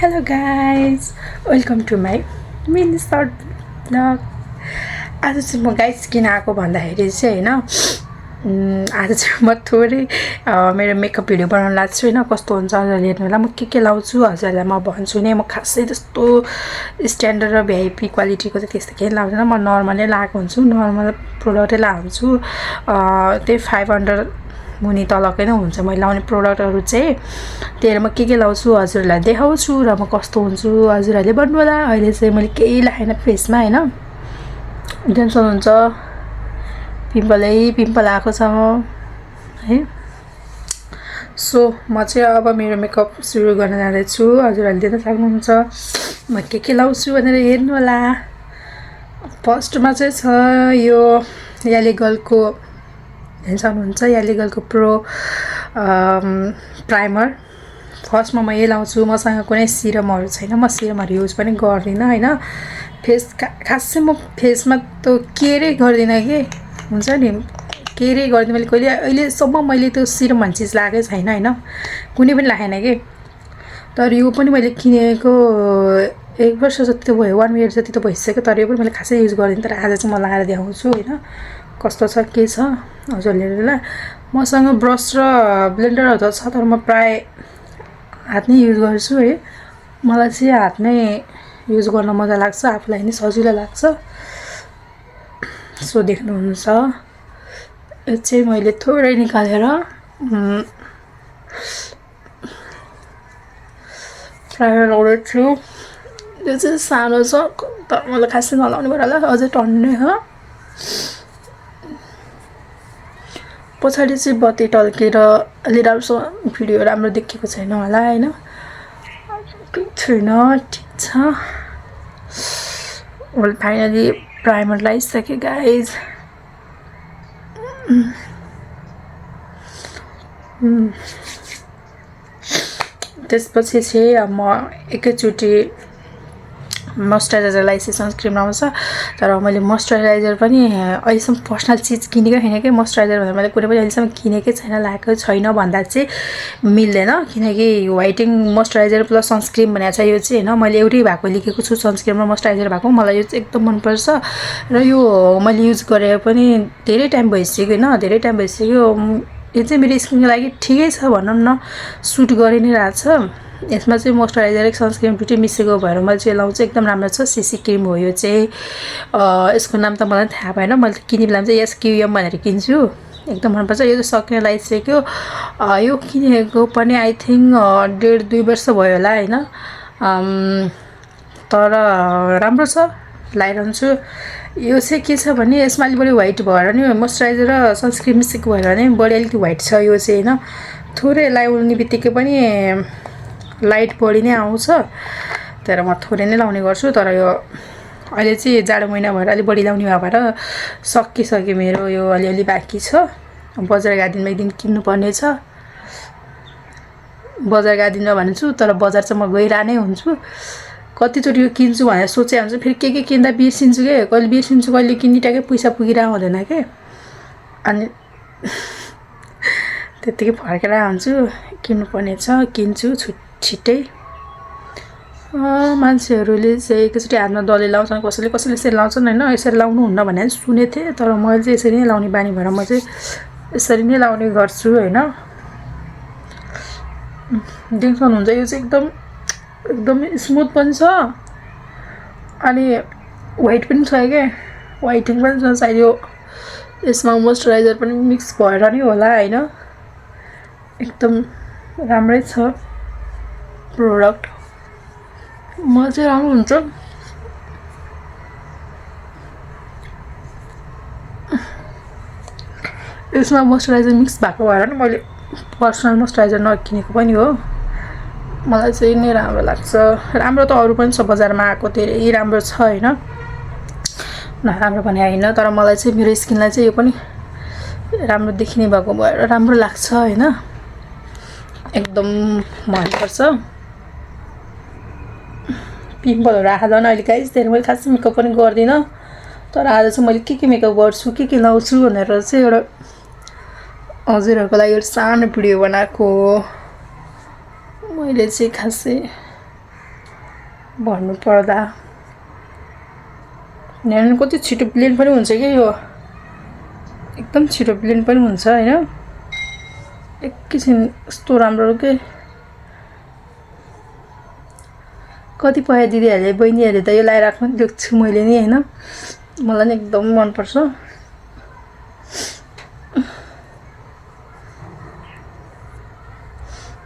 Hello guys, welcome to my mini short vlog. आज चाहिँ म गाइस किन आएको भन्दाखेरि चाहिँ हैन आज चाहिँ म थोरै मेरो मेकअप भिडियो बनाउन लाग्छु हैन कस्तो हुन्छ हजुरले हेर्नु होला म के लाउँछु हजुरलाई म भन्छु नि म खासै त्यस्तो स्ट्यान्डर्ड र भिआइपी क्वालिटीको चाहिँ त्यस्तो केही लाउँदैन म नर्मलै लगाएको हुन्छु नर्मल प्रोडक्टै लगाउँछु त्यही 500 मुनि तलकै नै हुन्छ मैले लाउने प्रोडक्टहरु चाहिँ त्यही म के लाउँछु हजुरलाई देखाउँछु र म कस्तो हुन्छु हजुरहरूले भन्नु होला अहिले चाहिँ मैले केही लगाएन फेसमा हैन टेन्सन हुन्छ पिम्पल आएको छ है सो म चाहिँ अब मेरो मेकअप सुरु गर्न जाँदैछु हजुरहरूले देख्न सक्नुहुन्छ म के लाउँछु भनेर हेर्नु होला फर्स्टमा चाहिँ छ यो यालेगलको हेर्नुहुन्छ यालेगलको प्रो प्राइमर फर्स्टमा म यही लाउँछु मसँग कुनै सिरमहरु छैन म सिरमहरु युज पनि गर्दिन हैन फेस खासै म फेसमा त केयरै गर्दिन के हुन्छ नि केयरै गर्दिन मैले कहिले अहिले सम्म मैले त्यो सिरम भन्ने चीज लागेकै छैन हैन कुनै पनि लागेन के तर यो पनि मैले किनेको 1 वर्ष जति त भयो 1 इयर जति त भइसक्यो तर यो पनि मैले खासै युज गर्दिन तर आज चाहिँ म लगाएर देखाउँछु हैन कस्तो छ के छ हजुरले हेर्नुला मसँग ब्रश र ब्लेन्डरहरु त छ तर म प्राय हातमै युज गर्छु है मलाई चाहिँ हातमै युज गर्न मजा लाग्छ आफुलाई नि सजिलो लाग्छ सो देख्नुहुन्छ यो चाहिँ मैले थोरै निकालेर प्राइमर लगाउँछु यो चाहिँ सानो छ तर मलाई खासै नलाउने भएर होला अझै टन्ने हो पछाडी चाहिँ बत्ती टल्केर अलि राम्रो भिडियो राम्रो देखेको छैन होला हैन ठीक छैन ठीक छ वेल फाइनली प्राइमर लगाइसके गाइज त्यसपछि चाहिँ म एकैचोटी मोइस्चराइजर लाइसे सनस्क्रिन आउँछ तर मैले मोइस्चराइजर पनि अहिलेसम्म पर्सनल चीज किनेकै हैन के मोइस्चराइजर भनेर मैले कुनै पनि अहिलेसम्म किनेकै छैन लागेको छैन भन्दा चाहिँ मिल्दैन किनकि व्हाइटिङ मोइस्चराइजर प्लस सनस्क्रिन भनेको छ यो चाहिँ हैन मैले एउटै भएको लेखेको छु सनस्क्रिन र मोइस्चराइजर भएको मलाई यो चाहिँ एकदम मन पर्छ र यो मैले युज गरे पनि धेरै टाइम भइसक्यो हैन धेरै टाइम भइसक्यो यो चाहिँ मेरो स्किनको लागि ठिकै छ भनौं न सुट गरि नै रहेछ यसमा चाहिँ मोइस्चराइजर र सनस्क्रिन दुटै मिसेको भएर मैले चाहिँ लाउँछु एकदम राम्रो छ सीसी क्रीम हो यो चाहिँ यसको नाम त मलाई थाहा भएन मैले त किने बेलामा चाहिँ एसक्यूएम भनेर किन्छु एकदम मन पर्छ यो चाहिँ सक्ने लागिसक्यो यो किनेको पनि आई थिंक 1.5-2 वर्ष भयो होला हैन तर राम्रो छ लाइरहन्छु यो चाहिँ के छ भने यसमा अलि बढी व्हाइट भएर नि मोइस्चराइजर र सनस्क्रिन मिसेको भएर नि बढी अलिकति व्हाइट छ यो चाहिँ हैन थोरै लाउने बित्तिकै पनि लाइट बढी नै आउँछ तर म थोरै नै लाउने गर्छु तर यो अहिले चाहिँ जाडो महिना भएर अलि बढी लाउने भएर सकिसक्यो मेरो यो अलि बाँकी छ बजार गार्डनमा एक दिन किन्नु पर्ने छ बजार गार्डनमा भन्छु तर बजार चाहिँ म गइरानै हुन्छु कतिचोटी यो किन्छु भनेर सोचे हुन्छ फेरि के किन्दा बिर्सिन्छु के कहिले बिर्सिन्छु कहिले किन्ने टाकै पैसा पुगिरा हुँदैन के अनि त्यतिकै फर्केर आउँछु किन्नु पर्ने छ किन्छु छिट्टै मान्छेहरूले चाहिँ एकचोटी हातमा दले लाउँछन् कसैले यसरी लाउँछन् हैन यसरी लाउनु हुन्न भनेर सुनेको थिएँ तर मैले चाहिँ यसरी नै लाउने बानी भएर म चाहिँ यसरी नै लाउने गर्छु हैन देख्नुहुन्छ यो चाहिँ एकदम स्मुथ पनि छ अनि व्हाइट पनि छ के व्हाइटिङ पनि छ सायद यो यसमा मोइस्चराइजर पनि मिक्स भएर नि होला हैन एकदम राम्रै छ प्रोडक्ट म चाहिँ राम्रो हुन्छ यसमा मोइस्चराइजर मिक्स भएको भएर नि मैले पर्सनल मोइस्चराइजर नकिनेको पनि हो मलाई चाहिँ नै राम्रो लाग्छ राम्रो त अरु पनि छ बजारमा आको धेरै राम्रो छ हैन नराम्रो पनि हैन तर मलाई चाहिँ मेरो स्किनलाई चाहिँ यो पनि राम्रो देखिने भएको भएर राम्रो लाग्छ हैन एकदम मन पर्छ पिम्पलहरु आउँदैन अहिले गाइस धेरै मैले खास मेकअप पनि गर्दिन तर आज चाहिँ मैले के मेकअप गर्छु के लाउँछु भनेर चाहिँ एउटा हजुरहरुको लागि एउटा सानो भिडियो बनाएको मैले चाहिँ खासै भन्नु पर्दा यहाँ कति छिटो ब्लेन्ड पनि हुन्छ कि यो एकदम छिटो ब्लेन्ड पनि हुन्छ हैन एकैछिन यस्तो राम्रो के कतिपय दिदीहरूले बहिनीहरूले त यो लाएर राख्नु देख्छु मैले नि हैन मलाई नि एकदम मन पर्छ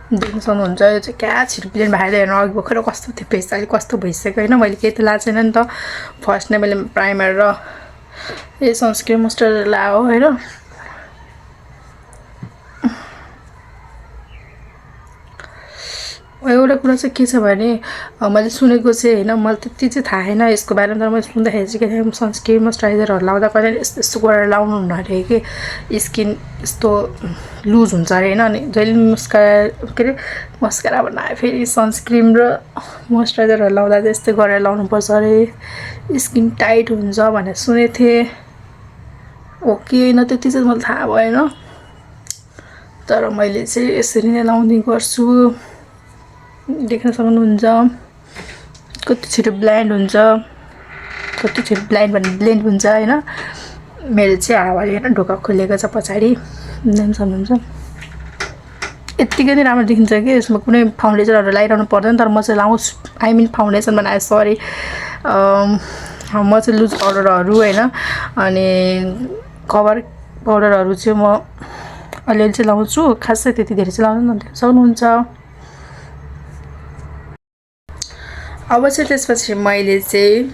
देख्न सक्नुहुन्छ यो चाहिँ क्या छिटो ब्लेन्ड भएर हेर्नु अघि भर्खर कस्तो थियो फेस अहिले कस्तो भइसक्यो हैन मैले केही त लाएको छैन नि त फर्स्ट नै मैले प्राइमर र यो सनस्क्रिन मोइस्चराइजर लगायो हैन एउटा कुरा चाहिँ के छ भने मैले सुनेको चाहिँ हैन मलाई त्यति चाहिँ थाहा छैन यसको बारेमा तर मैले सुन्दाखेरि चाहिँ के सनस्क्रिन मोइस्चराइजरहरू लाउँदा कहिले यस्तो यस्तो गरेर लाउनु हुन्न अरे कि स्किन यस्तो लुज हुन्छ अरे हैन अनि जहिले मस्कारा के अरे मस्कारा बनाए फेरि सनस्क्रिन र मोइस्चराइजरहरू लाउँदा चाहिँ यस्तै गरेर लाउनुपर्छ अरे स्किन टाइट हुन्छ भनेर सुनेको थिएँ हो कि होइन त्यति चाहिँ मलाई थाहा भएन तर मैले चाहिँ यसरी नै लाउने गर्छु देख्न सक्नुहुन्छ कति छिटो ब्लेन्ड हुन्छ कति छिटो ब्लेन्ड हुन्छ हैन मेरो चाहिँ हावाले हैन ढोका खोलेको छ पछाडि देख्न सक्नुहुन्छ यतिकै नै राम्रो देखिन्छ कि यसमा कुनै फाउन्डेसनहरू लगाइरहनु पर्दैन तर म चाहिँ लाउँछु आई मिन फाउन्डेसन बनाए सरी म चाहिँ लुज पाउडरहरू हैन अनि कभर पाउडरहरू चाहिँ म अलिअलि चाहिँ लाउँछु खासै त्यति धेरै चाहिँ लाउनु सक्नुहुन्छ अब चाहिँ त्यसपछि मैले चाहिँ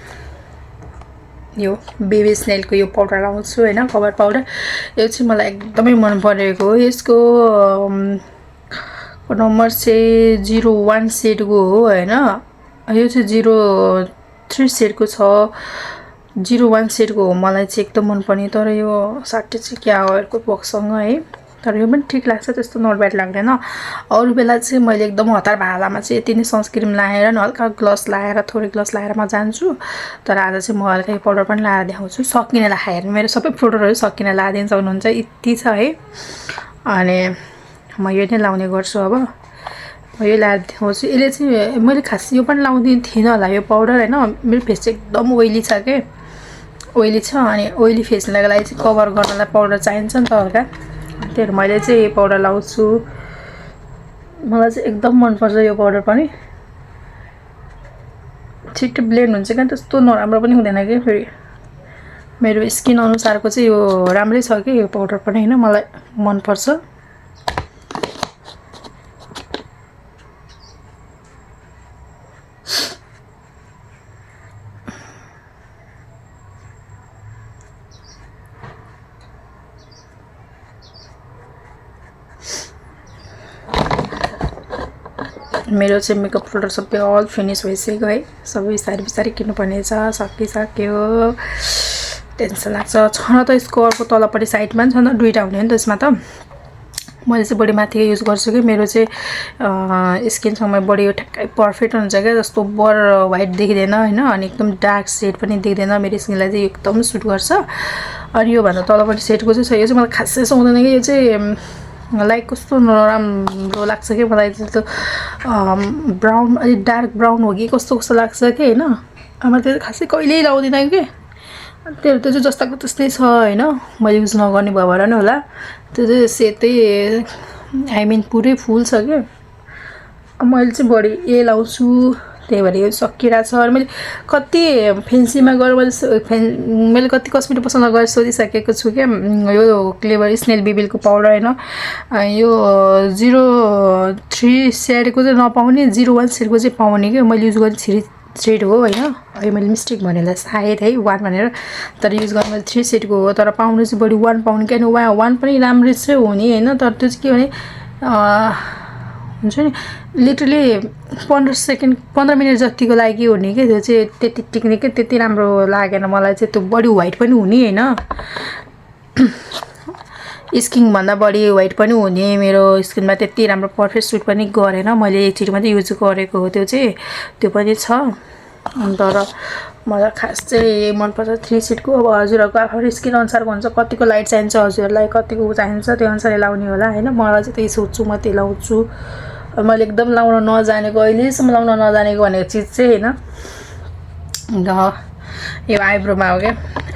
यो बेबी स्नेलको यो पाउडर लाउँछु हैन कभर पाउडर यो चाहिँ मलाई एकदमै मन परेको हो यसको नम्बर चाहिँ 01 सेडको हो हैन यो चाहिँ 03 सेडको छ 01 सेडको हो मलाई चाहिँ एकदम मन पर्ने तर यो साट्टै चाहिँ क्या हो यसको बक्ससँग है तर यो पनि ठीक लाग्छ त्यस्तो नट ब्याड लाग्दैन अरू बेला चाहिँ मैले एकदम हतार भालामा चाहिँ यति नै सनस्क्रिन लगाएर नि हल्का ग्लस लगाएर थोरै ग्लस लगाएर म जान्छु तर आज चाहिँ म हल्का पाउडर पनि लगाएर देखाउँछु सकिने लगाएर मेरो सबै पाउडरहरू सकिने लगाइदिन सक्नुहुन्छ यति छ है अनि म यो नै लाउने गर्छु अब म यो लगाएर देखाउँछु यसले चाहिँ मैले खास यो पनि लाउँदिन थिइनँ होला यो पाउडर हैन मेरो फेस चाहिँ एकदम ओइली छ के ओइली छ अनि ओइली फेसलाई लागि चाहिँ कभर गर्नलाई पाउडर चाहिन्छ नि त हल्का त्यही भएर मैले चाहिँ यो पाउडर लाउँछु मलाई चाहिँ एकदम मन पर्छ यो पाउडर पनि छिटो ब्लेन्ड हुन्छ क्या त्यस्तो नराम्रो पनि हुँदैन कि फेरि मेरो स्किन अनुसारको चाहिँ यो राम्रै छ कि यो पाउडर पनि हैन मलाई मन पर्छ मेरो चाहिँ मेकअप प्रोडक्ट सबै अल फिनिस भइसक्यो है सबै बिस्तारै बिस्तारै किन्नुपर्ने छ सकिसक्यो टेन्सन लाग्छ छ न त यसको अर्को तलपट्टि साइडमा छ न दुईटा हुने हो नि त यसमा त मैले चाहिँ बडी माथि युज गर्छु कि मेरो चाहिँ स्किनसँग बडी ठ्याक्कै पर्फेक्ट हुन्छ क्या जस्तो बर व्हाइट देखिँदैन हैन अनि एकदम डार्क सेड पनि देख्दैन मेरो स्किनलाई चाहिँ एकदम सुट गर्छ अनि यो भन्दा तलपट्टि सेडको चाहिँ छ यो चाहिँ मलाई खासै सुहाउँदैन कि यो चाहिँ लाइक कस्तो नराम्रो लाग्छ कि मलाई त्यो ब्राउन अलि डार्क ब्राउन हो कि कस्तो कस्तो लाग्छ कि हैन अब त्यो खासै कहिल्यै लाउँदिनँ कि त्यो चाहिँ जस्ताको त्यस्तै छ हैन मैले युज नगर्ने भयो भएर नि होला त्यो चाहिँ सेतै आई मिन पुरै फुल छ कि मैले चाहिँ बढी ए लाउँछु त्यही भएर यो सकिरहेको छ अनि मैले कति फेन्सीमा गएर मैले कति कस्मेटिक पसलमा गएर सोधिसकेको छु क्या यो क्लेभर स्नेल बेबीको पाउडर हैन यो 03 सेडको चाहिँ नपाउने 01 सेडको चाहिँ पाउने कि मैले युज गर्ने 3 सेड हो हैन अहिले मैले मिस्टेक भनेर सायद है 1 भनेर तर युज गर्ने मैले 3 सेडको हो तर पाउनु चाहिँ बढी 1 पाउने किन 1 पनि राम्रो चाहिँ हो नि हैन तर त्यो चाहिँ के भने हुन्छ नि लिटरली 15 मिनट जतिको लागि हो नि के त्यो चाहिँ त्यति टिक्ने के त्यति राम्रो लागेन मलाई चाहिँ त्यो बडी व्हाइट पनि हुने हैन स्किन भन्दा बढी व्हाइट पनि हुने मेरो स्किनमा त्यति राम्रो पर्फेक्ट सुट पनि गरेन मैले एकचोटि मात्रै युज गरेको हो त्यो चाहिँ त्यो पनि छ तर मलाई खास चाहिँ मनपर्छ 3 सेडको अब हजुरहरूको आफ्नो स्किन अनुसारको हुन्छ कतिको लाइट चाहिन्छ हजुरहरूलाई कतिको चाहिन्छ त्यो अनुसारले लाउने होला हैन मलाई चाहिँ त्यही सोच्छु म त्यही लाउँछु मैले एकदम लाउन नजानेको अहिलेसम्म लाउन नजानेको भनेको चिज चाहिँ हैन यो आइब्रोमा हो क्या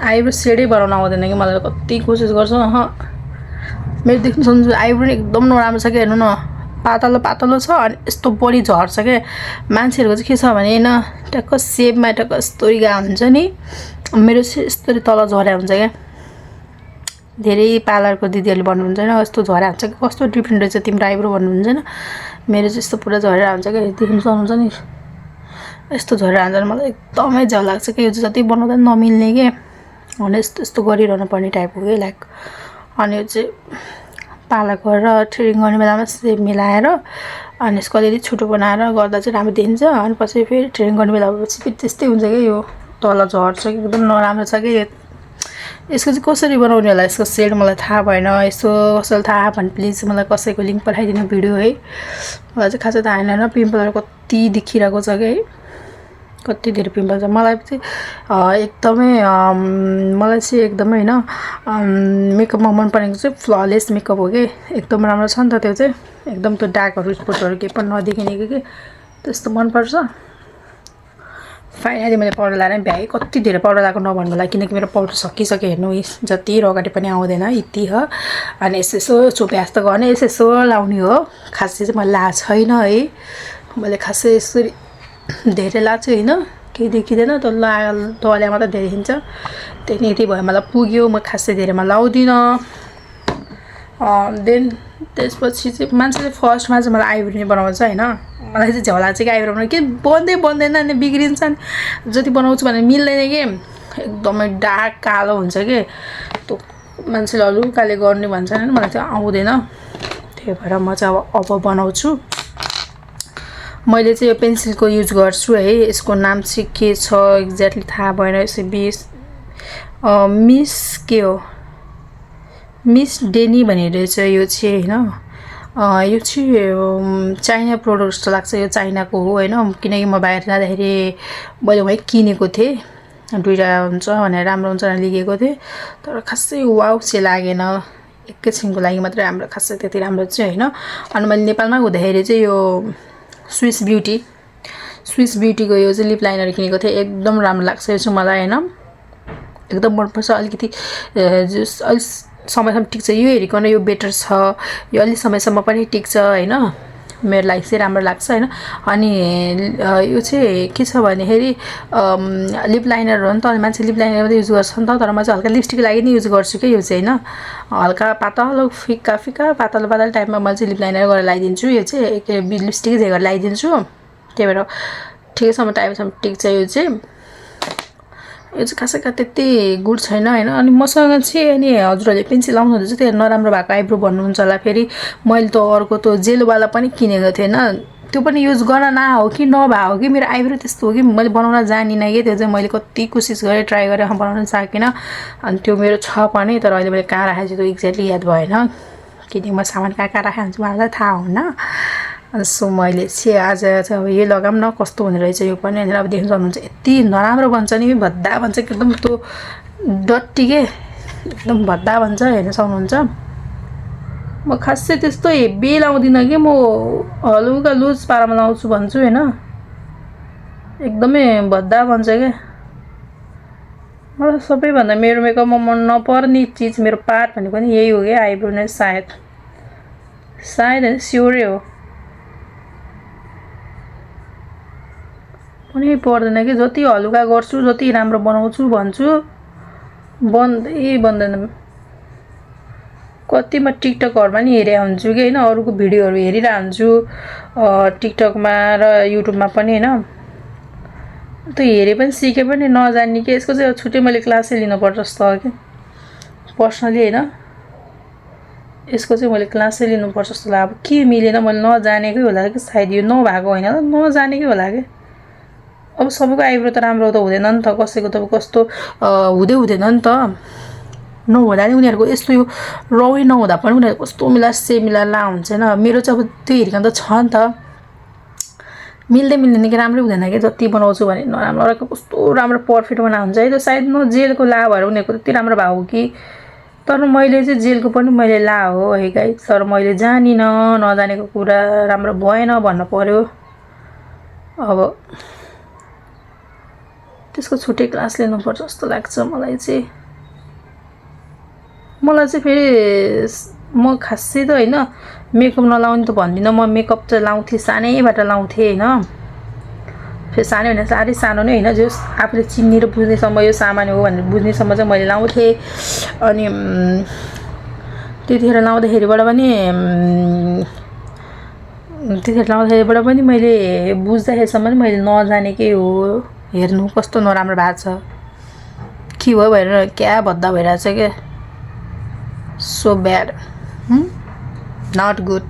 आइब्रो सेडै बनाउन आउँदैन कि मलाई कति कोसिस गर्छु मेरो देख्नु सक्नुहुन्छ आइब्रो एकदम नराम्रो छ कि हेर्नु न पातलो पातलो छ अनि यस्तो बढी झर्छ क्या मान्छेहरूको चाहिँ के छ भने हैन टक्क सेपमा टक्क यस्तोरी गा हुन्छ नि मेरो चाहिँ यस्तोरी तल झर्या हुन्छ क्या धेरै पार्लरको दिदीहरूले भन्नुहुन्छ हैन यस्तो झर्या हुन्छ कि कस्तो डिफ्रेन्ट रहेछ तिम्रो आइब्रो भन्नुहुन्छ हैन मेरो चाहिँ यस्तो पुरा झरेर हुन्छ क्या देख्नु सक्नुहुन्छ नि यस्तो झरेर हुन्छ मलाई एकदमै झ्याउ लाग्छ कि यो चाहिँ जति बनाउँदा नमिल्ने के अनि यस्तो यस्तो गरिरहनु पर्ने टाइपको के लाइक अनि यो चाहिँ पार्लर गरेर थ्रेडिङ गर्ने बेलामा सेप मिलाएर अनि यसको अलिअलि छोटो बनाएर गर्दा चाहिँ राम्रो देखिन्छ अनि पछि फेरि थ्रेडिङ गर्ने बेलापछि फेरि त्यस्तै हुन्छ कि यो तल झर्छ कि एकदम नराम्रो छ कि यसको चाहिँ कसरी बनाउने होला यसको सेड मलाई थाहा भएन यसो कसैलाई थाहा भने प्लिज मलाई कसैको लिङ्क पठाइदिनु भिडियो है मलाई चाहिँ खासै थाहा छैन पिम्पलहरू कति देखिरहेको छ कि है कति धेरै पिम्पल छ मलाई चाहिँ एकदमै मलाई चाहिँ एकदमै हैन मेकअपमा मन परेको चाहिँ फ्ललेस मेकअप हो कि एकदम राम्रो छ नि त त्यो चाहिँ एकदम त्यो डार्कहरू स्पटहरू केही पनि नदेखिने कि त्यस्तो मनपर्छ फाइनली मैले पाउडर लाएर भ्याएँ कति धेरै पाउडर लगाएको नभन्नु होला किनकि मेरो पाउडर सकिसक्यो हेर्नु जति अगाडि पनि आउँदैन यति हो अनि यसो यसो चोप्यास त गर्ने यसो यसो लाउने हो खासै चाहिँ मैले लाएको छैन है मैले खासै यसरी धेरै लाग्छ हैन केही देखिँदैन तले मात्र धेरै देखिन्छ त्यही यति भयो मलाई पुग्यो म खासै धेरैमा लाउँदिनँ देन त्यसपछि चाहिँ मान्छेले फर्स्टमा चाहिँ मलाई आइब्रो नै बनाउँछ हैन मलाई चाहिँ झ्याउ लाग्छ कि आइब्रो बनाउनु के बन्दैन अनि बिग्रिन्छ नि जति बनाउँछु भने मिल्दैन कि एकदमै डार्क कालो हुन्छ कि त्यो मान्छेले हलुकाले गर्ने भन्छ नि मलाई त्यो आउँदैन त्यही भएर म चाहिँ अब बनाउँछु मैले चाहिँ यो पेन्सिलको युज गर्छु है यसको नाम चाहिँ के छ एक्ज्याक्टली थाहा भएन यसो मिस के हो मिस डेनी भनेर चाहिँ यो चाहिँ हैन यो चाहिँ चाइना प्रोडक्ट जस्तो लाग्छ यो चाइनाको हो हैन किनकि म बाहिर जाँदाखेरि मैले वहीँ किनेको थिएँ दुईटा हुन्छ भनेर राम्रो हुन्छ भनेर लिएको थिएँ तर खासै वाउ चाहिँ लागेन एकैछिनको लागि मात्रै राम्रो खासै त्यति राम्रो चाहिँ हैन अनि मैले नेपालमा हुँदाखेरि चाहिँ यो स्विस ब्युटीको यो चाहिँ लिप लाइनर किनेको थिएँ एकदम राम्रो लाग्छ यो चाहिँ मलाई हैन एकदम मनपर्छ अलिकति समयसम्म टिक्छ यो हेरिकन यो बेटर छ यो अलि समयसम्म पनि टिक्छ हैन मेरो लागि चाहिँ राम्रो लाग्छ हैन अनि यो चाहिँ के छ भन्दाखेरि लिप लाइनर हो नि त मान्छे लिप लाइनर मात्रै युज गर्छ नि त तर म चाहिँ हल्का लिपस्टिक लागि नै युज गर्छु कि यो चाहिँ हैन हल्का पातलो फिका पातलो टाइपमा म चाहिँ लिप लाइनर गरेर लगाइदिन्छु यो चाहिँ लिपस्टिक गरेर लगाइदिन्छु त्यही भएर ठिकैसम्म टाइमसम्म टिक्छ यो चाहिँ खासै त्यति गुड छैन हैन अनि मसँग चाहिँ अनि हजुरहरूले पेन्सिल लाउनु हुँदैछ त्यो नराम्रो भएको आइब्रो भन्नुहुन्छ होला फेरि मैले त अर्को त्यो जेलवाला पनि किनेको थिएँ हैन त्यो पनि युज गर्न न हो कि नभए हो कि मेरो आइब्रो त्यस्तो हो कि मैले बनाउन जानिनँ कि त्यो चाहिँ मैले कति कोसिस गरेँ ट्राई गरेँ बनाउन सकिनँ अनि त्यो मेरो छ पनि तर अहिले मैले कहाँ राखेको छु त्यो एक्ज्याक्टली याद भएन किनकि म सामान कहाँ राखेको हुन्छु मलाई थाहा हुन्न सो मैले चाहिँ आज चाहिँ अब यो लगाऊँ न कस्तो हुने रहेछ यो पनि भनेर अब देख्नु सक्नुहुन्छ यति नराम्रो बन्छ नि भद्दा भन्छ एकदम त्यो डट्टी के एकदम भद्दा भन्छ हेर्न सक्नुहुन्छ म खासै त्यस्तो हेभी लाउँदिनँ कि म हलुका लुज पारामा लाउँछु भन्छु हैन एकदमै भद्दा भन्छ क्या मलाई सबैभन्दा मेरो मेकअपमा मन नपर्ने चिज मेरो पार्ट भनेको नि यही हो क्या आइब्रो नै सायद हैन स्योरै हो कुनै पर्दैन कि जति हलुका गर्छु जति राम्रो बनाउँछु भन्छु बन्दैन कति म टिकटकहरुमा नि हेरेको हुन्छु कि हैन अरूको भिडियोहरु हेरिरहेको हुन्छु टिकटकमा र युट्युबमा पनि हैन त्यो हेरे पनि सिके पनि नजान्ने के यसको चाहिँ छुट्टै मैले क्लासै लिनुपर्छ जस्तो हो कि पर्सनली हैन यसको चाहिँ मैले क्लासै लिनुपर्छ जस्तो लाग्यो अब के मिलेन मैले नजानेकै होला कि सायद यो नभएको हैन नजानेकै होला कि अब सबैको आइब्रो त राम्रो त हुँदैन नि त कसैको त कस्तो हुँदैन नि त नहुँदा नि उनीहरुको यस्तो यो रौै नहुँदा पनि उनीहरु कस्तो मिला ला हुन्छ हैन मेरो चाहिँ अब त्यो हेरिकन त छ नि त मिल्दैन कि राम्रै हुँदैन कि जति बनाउँछु भने नराम्रो कस्तो राम्रो पर्फेक्ट बना हुन्छ है त्यो सायद न जेलको ला भएर उनीहरुको त्यति राम्रो भएको कि तर मैले चाहिँ जेलको पनि मैले ला हो है गाइस, तर मैले जानिनँ, नजानेको कुरा राम्रो भएन भन्न पर्यो। अब त्यसको छुट्टै क्लास लिनुपर्छ जस्तो लाग्छ मलाई चाहिँ। फेरि म खासै त होइन मेकअप नलाउने त भन्दिनँ, म मेकअप चाहिँ लाउँथेँ, सानैबाट लाउँथेँ होइन। फेरि सानो भने साह्रै सानो नै होइन, जस आफूले चिन्ने र बुझ्नेसम्म यो सामान्य हो भनेर बुझ्नेसम्म चाहिँ मैले लाउँथेँ। अनि त्यतिखेर लाउँदाखेरिबाट पनि मैले बुझ्दाखेरिसम्म पनि मैले नजानेकै हो। हेर्नु कस्तो नराम्रो भएको छ, के भयो भनेर क्या भद्दा भइरहेछ क्या, सो ब्याड, नट गुड।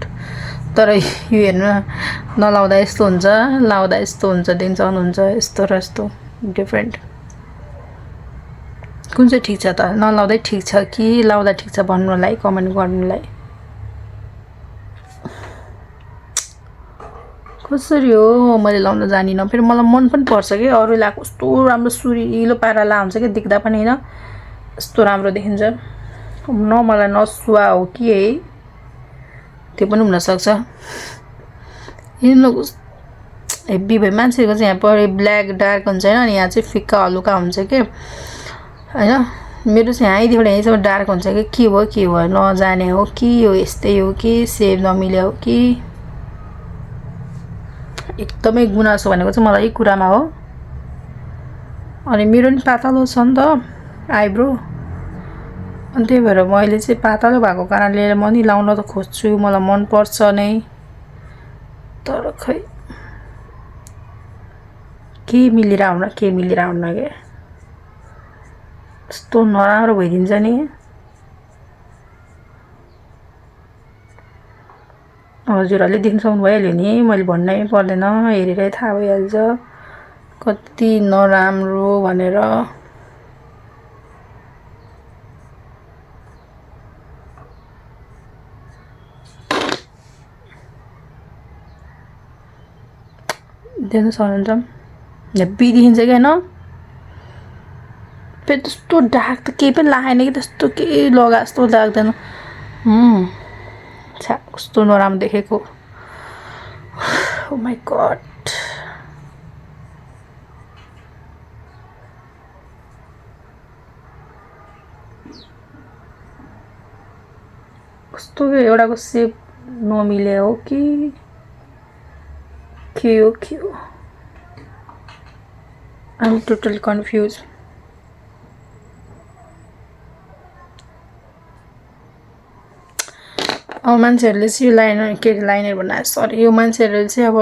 तर यो हेर्नु नलाउँदा यस्तो हुन्छ, लाउँदा यस्तो हुन्छ, टेन्सन हुन्छ, यस्तो र यस्तो डिफ्रेन्ट। कुन चाहिँ ठिक छ त? नलाउँदै ठिक छ कि लाउँदा ठिक छ भन्नुलाई कमेन्ट गर्नुलाई। कसरी हो मैले लाउन जानिनँ। फेरि मलाई मन पनि पर्छ कि अरूले लाएको कस्तो राम्रो सुरिलो पारा ला हुन्छ कि देख्दा पनि होइन, यस्तो राम्रो देखिन्छ। न मलाई नसुवा हो कि है, त्यो पनि हुनसक्छ। हेभी भयो मान्छेको चाहिँ यहाँ पर ब्ल्याक डार्क हुन्छ होइन, अनि यहाँ चाहिँ फिक्का हलुका हुन्छ कि होइन। मेरो चाहिँ यहीँदेखि यहीँसम्म डार्क हुन्छ कि के भयो नजाने हो कि यो यस्तै हो कि सेभ नमिल्यो हो कि। एकदमै गुनासो भनेको चाहिँ मलाई यही कुरामा हो। अनि मेरो नि पातलो छ नि त आइब्रो, अनि त्यही भएर मैले चाहिँ पातलो भएको कारणले म नि लाउन त खोज्छु, मलाई मनपर्छ नै, तर खै के मिलेर आउन क्या, यस्तो नराम्रो भइदिन्छ नि। हजुरहरूले देख्न सक्नु भइहाल्यो नि, मैले भन्नै पर्दैन, हेरेरै थाहा भइहाल्छ कति नराम्रो भनेर। देख्न सक्नुहुन्छ हेब्बी देखिन्छ क्या होइन। फेरि त्यस्तो डार्क त केही पनि लागेन कि, त्यस्तो केही लगा जस्तो लाग्दैन। छा कस्तो नराम्रो देखेको, ओ माई गड। कस्तो एउटाको सेप नमिले हो कि के हो आइ एम टोटली कन्फ्युज। अब मान्छेहरूले चाहिँ यो लाइनर भन्दा सरी, यो मान्छेहरूले चाहिँ अब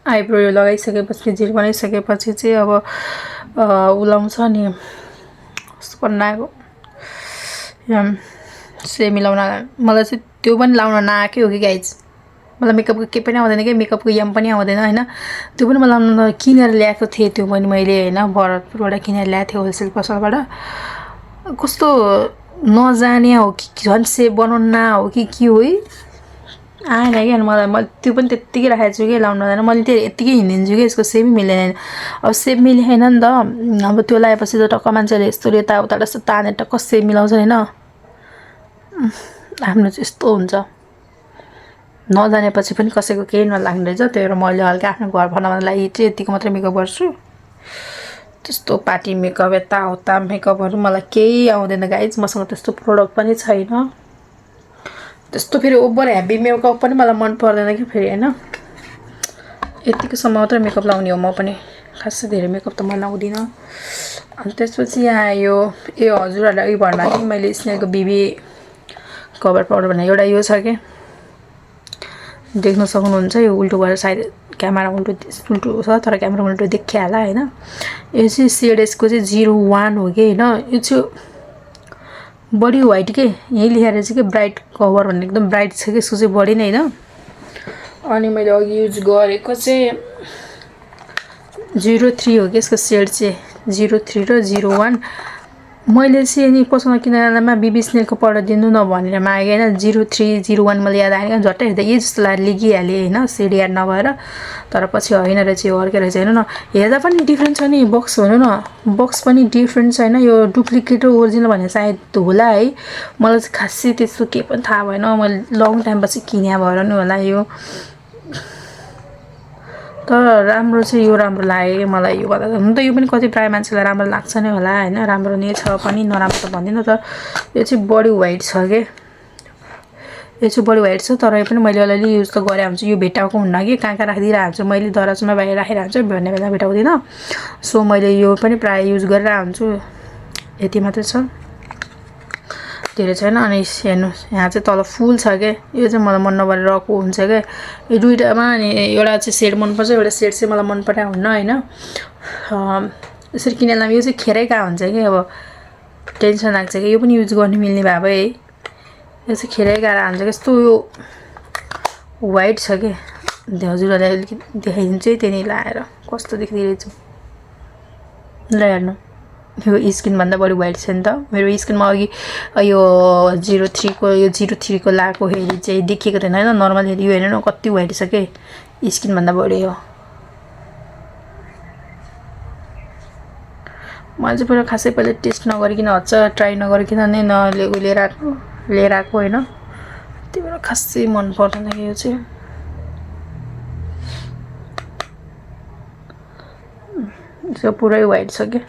आइब्रो यो लगाइसकेपछि जेल बनाइसकेपछि चाहिँ अब उलाउँछ नि कस्तो बनाएको से मिलाउन। मलाई चाहिँ त्यो पनि लाउन नआएकै हो कि गाइज, मलाई मेकअपको केही पनि आउँदैन कि, मेकअपको यम पनि आउँदैन होइन। त्यो पनि मलाई लाउन किनेर ल्याएको थिएँ, त्यो पनि मैले होइन भरतपुरबाट किनेर ल्याएको थिएँ होलसेल पसलबाट। कस्तो नजाने हो कि झन् सेप बनाउन हो कि के हो है, आएन कि। अनि मैले त्यो पनि त्यत्तिकै राखेको छु कि लाउन जाँदैन, मैले त्यो यत्तिकै हिँडिदिन्छु कि यसको सेपै मिलेन। अब सेप मिलेन नि त, अब त्यो लगाएपछि त टक्क मान्छेले यस्तो यताउता यस्तो तानेर टक्क सेप मिलाउँछ होइन। आफ्नो चाहिँ यस्तो हुन्छ, नजानेपछि पनि कसैको केही नलाग्ने रहेछ। त्यही भएर मैले हल्का आफ्नो घर बनाउनको लागि चाहिँ यतिको मात्रै मेकअप गर्छु। त्यस्तो पार्टी मेकअप यताउता मेकअपहरू मलाई केही आउँदैन गाइज, मसँग त्यस्तो प्रोडक्ट पनि छैन। त्यस्तो फेरि ओभर हेभी मेकअप पनि मलाई मन पर्दैन कि फेरि होइन। यतिकोसम्म मात्रै मेकअप लाउने हो म पनि, खासै धेरै मेकअप त म लाउँदिनँ। अनि त्यसपछि यहाँ आयो हजुरहरूलाई भन्दा कि मैले स्नेलको बिबी कभर पाउडर भन्ने एउटा यो छ कि, देख्न सक्नुहुन्छ यो उल्टो गरेर, सायद क्यामेरा उल्टो छ तर क्यामेरा उल्टो देखियो होला होइन। यो चाहिँ सेडेसको चाहिँ 01 हो कि होइन। यो चाहिँ बडी वाइट के, यहीँ लेखेर चाहिँ के ब्राइट कभर भन्ने एकदम ब्राइट छ कि यसको चाहिँ बडी नै होइन। अनि मैले अघि युज गरेको चाहिँ 03 हो कि यसको सेड चाहिँ 03 र 01। मैले चाहिँ नि पसलमा किनेरमा बिबी स्नेलको प्रडक्ट दिनु न भनेर मागेँ होइन 0301 मैले याद आएन झट्टै हेर्दा यही जस्तो लागेर लिगिहालेँ होइन सेड याद नभएर तर पछि होइन रहेछ यो अर्कै रहेछ हेर्नु न हेर्दा पनि डिफ्रेन्ट छ नि बक्स हेर्नु न बक्स पनि डिफ्रेन्ट छैन यो डुप्लिकेट र ओरिजिनल भनेर सायद होला है मलाई चाहिँ खासै त्यस्तो केही पनि थाहा भएन मैले लङ टाइमपछि किने भएर नि होला यो तर राम्रो चाहिँ यो राम्रो लाग्यो मलाई यो भन्दा हुन त यो पनि कति प्राय मान्छेलाई राम्रो लाग्छ नै होला हैन राम्रो नै छ पनि नराम्रो त भन्दिनँ तर यो चाहिँ बडी व्हाइट छ के यो चाहिँ बडी व्हाइट छ तर यो पनि मैले अलिअलि युज त गरे हुन्छ यो भेटाएको हुन्न कि कहाँ राखिदिरहेको हुन्छु मैले दराजमा बाहिर राखिरहेको हुन्छु भन्ने बेला भेटाउँदिनँ सो मैले यो पनि प्राय युज गरिरहेको हुन्छु यति मात्रै छ धेरै छैन अनि हेर्नुस् यहाँ चाहिँ तल फुल छ के यो चाहिँ मलाई मन नपरेर रको हुन्छ के यो दुईटामा अनि एउटा चाहिँ सेड मनपर्छ एउटा सेड चाहिँ मलाई मन परेको हुन्न हैन यसरी किनेला यो चाहिँ खेरै कहाँ हुन्छ कि अब टेन्सन लाग्छ कि यो पनि युज गर्न मिल्ने भए भए यो चाहिँ खेरै गाह्रो हुन्छ कस्तो यो व्हाइट छ के हजुरहरुलाई अलिकति देखाइदिन्छु है त्यही लाएर कस्तो देखिरहेछ ल हेर्नु यो स्किन भन्दा बढी व्हाइट छ नि त मेरो स्किनमा अघि यो 03 को यो 03 को लाको हेरी चाहिँ देखिएको थिएन हैन नर्मल हेरी यो हेर्नु न कति व्हाइट छ के स्किन भन्दा बढी हो मैले चाहिँ पुरा खासै पहिले टेस्ट नगरिकिन हच्छ ट्राई नगरिकिन नै लिएर आएको हैन त्यही भएर खासै मन पर्दैन यो चाहिँ यो पुरै व्हाइट छ के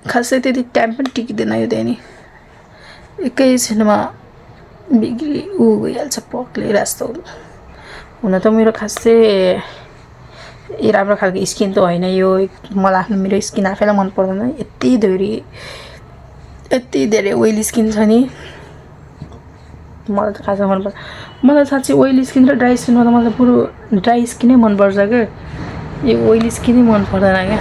खासै त्यति टाइम पनि टिकिदैन यो चाहिँ नि एकैछिनमा बिग्री गइहाल्छ पक्लेर जस्तो हुन त मेरो खासै राम्रो खालको स्किन त होइन यो मलाई आफ्नो मेरो स्किन आफैलाई मन पर्दैन यति धेरै ओइली स्किन छ नि मलाई त खासै मन पर्छ मलाई साच्चै ओइली स्किन र ड्राई स्किनमा त मलाई पुरो ड्राई स्किनै मन पर्छ के यो ओइली स्किनै मन पर्दैन क्या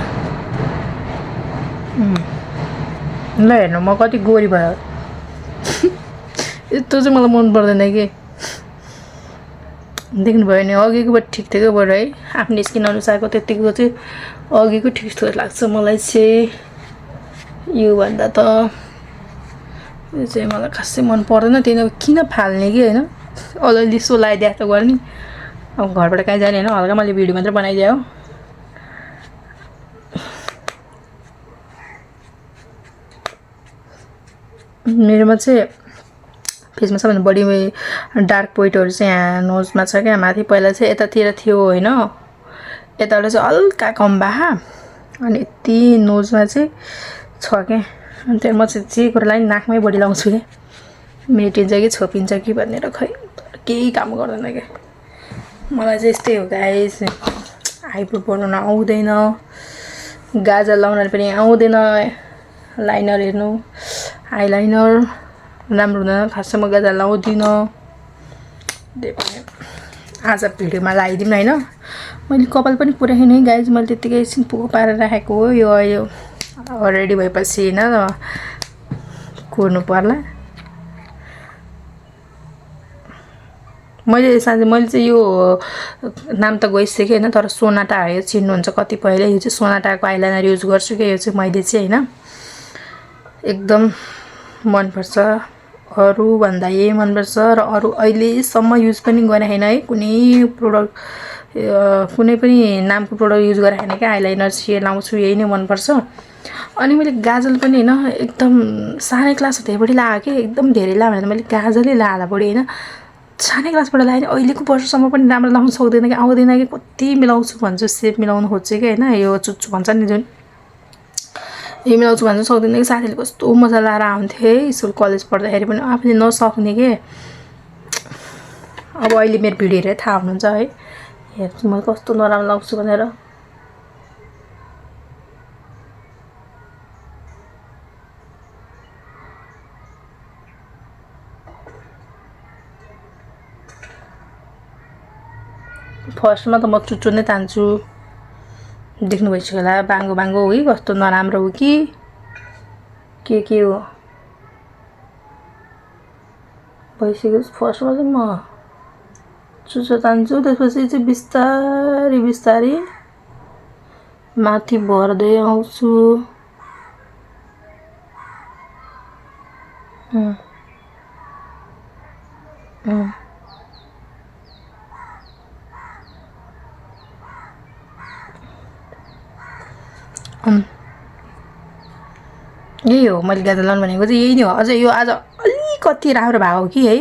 ल हेर्नु म कति गोरी भयो यस्तो चाहिँ मलाई मन पर्दैन के देख्नुभयो नि अघिको ठिक थियो बरु है आफ्नो स्किन अनुसारको त्यतिको चाहिँ अघिको ठिक जस्तो लाग्छ मलाई चाहिँ यो भन्दा त यो चाहिँ मलाई खासै मन पर्दैन त्यही किन फाल्ने कि हैन अलिअलि सो लगाइदिए त गर्ने अब घरबाट कहीँ जाने हैन हल्का मैले भिडियो मात्र बनाइदिए हो मेरोमा चाहिँ फेसमा सबैभन्दा बढी डार्क पोइन्टहरु चाहिँ यहाँ नोजमा छ क्या माथि पहिला चाहिँ यतातिर थियो हैन यताबाट चाहिँ हल्का कम भए अनि यति नोजमा चाहिँ छ क्या अनि त्यही म चाहिँ जे कुरालाई नाकमै बढी लाउँछु के मेटिन्छ कि छोपिन्छ कि भनेर खै केही काम गर्दैन के मलाई चाहिँ यस्तै हो गाइस आइब्रो बनाउन आउँदैन गाजर लाउन पनि आउँदैन लाइनर हेर्नु आइलाइनर राम्रो हुँदैन खासै म गाजर लाउँदिन आज भिडियोमा लगाइदिउँ हैन मैले कपाल पनि पुरै नै गाइस मैले त्यतिकै सिम्पल पारेर राखेको हो यो रेडी भएपछि हैन कोर्नु पर्ला मैले चाहिँ यो नाम त गइसकेँ हैन तर सोनाटा हो चिन्नुहुन्छ कतिपयले यो चाहिँ सोनाटाको आइलाइनर युज गर्छु के यो चाहिँ मैले चाहिँ हैन एकदम मन पर्छ अरु भन्दा यही मन पर्छ र अरु अहिलेसम्म युज पनि गरे हैन है कुनै प्रोडक्ट कुनै पनि नामको प्रोडक्ट युज गरे हैन के आइलाइनर चाहिँ लाउँछु यही नै मन पर्छ अनि मैले गाजल पनि हैन एकदम सानै क्लास हुँदैबडी लाग्यो के एकदम धेरै लाग्यो भने मैले गाजलै लाला बडी हैन सानै क्लासबाट लाग्यो अहिलेको वर्षसम्म पनि राम्रो लाउन सक्दैन कि आउँदैन कि कति मिलाउँछु भन्छु सेप मिलाउन खोज्छु के हैन यो चुच्चु भन्छ नि जुन यो मिलाउँछु भन्नु सक्दैन कि साथीले कस्तो मजा लाएर आउँथे स्कुल कलेज पढ्दाखेरि पनि आफूले नसक्ने के अब अहिले मेरो भिडियो हेरेर थाहा हुनुहुन्छ है हेर्छु म कस्तो नराम्रो लाउँछु भनेर फर्स्टमा त म चुच्चो नै तान्छु देख्नु भइसक्यो होला बाङ्गो बाङ्गो हो कि कस्तो नराम्रो हो कि के हो भइसक्यो फर्स्टमा चाहिँ म चुच्चो तान्छु त्यसपछि चाहिँ बिस्तारै माथि भर्दै आउँछु यही हो मैले गाजर लाउनु भनेको चाहिँ यही नै हो। अझ यो आज अलिकति राम्रो भएको कि है,